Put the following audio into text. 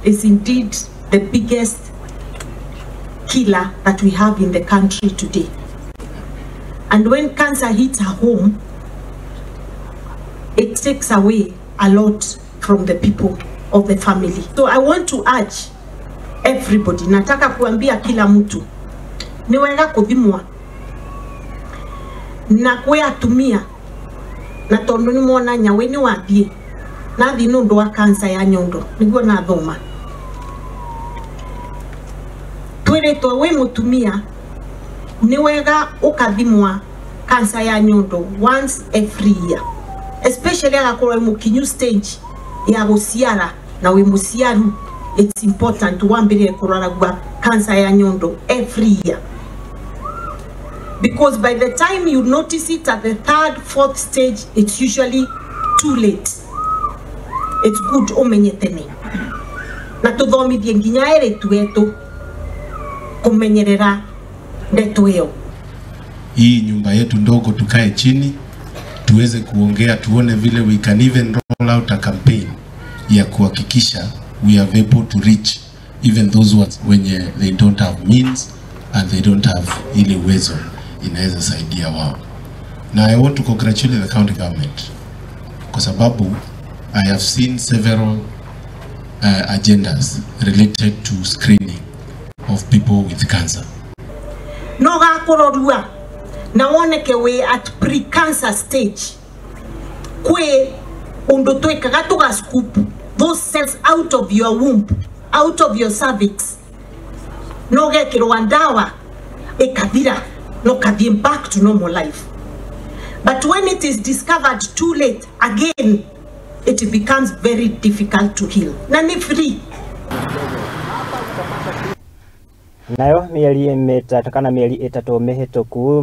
is indeed the biggest killer that we have in the country today. And when cancer hits a home, it takes away a lot from the people of the family. So I want to urge everybody, nataka kuambia kila mtu, ni wega kuthimwa na kuyatumia na tondu ni mwona nyawe ni wathie na thi nundu wa cancer ya nyondo niguo na thoma twiritwe we mutumia ni wega ukathimwa cancer ya nyondo once every year, especially agakorwo mukinyu stage ya guciara na we muciaru. It's important to wambire kuraragwa cancer ya nyondo every year, because by the time you notice it at the 3rd, 4th stage, it's usually too late. It's good umenye tene na tuthomithie nginya eritu etu kumenyerera ndeto hiyo. Hii nyumba yetu ndogo tukae chini tuweze kuongea, tuone vile we can even roll out a campaign ya kuhakikisha we are able to reach even those ones when they don't have means and they don't have ile uwezo inaweza saidia wao. Now I want to congratulate the county government kwa sababu I have seen several agendas related to screening of people with cancer. No ga kororua na woneke we at pre-cancer stage kwe undo twekaga tuga scoop those cells out of your womb, out of your cervix. No ge kirwandawa ekathira no kathie back to normal life. But when it is discovered too late, again it becomes very difficult to heal. Na ni free. Nayo mieri 3 kana mieri 3 mihituku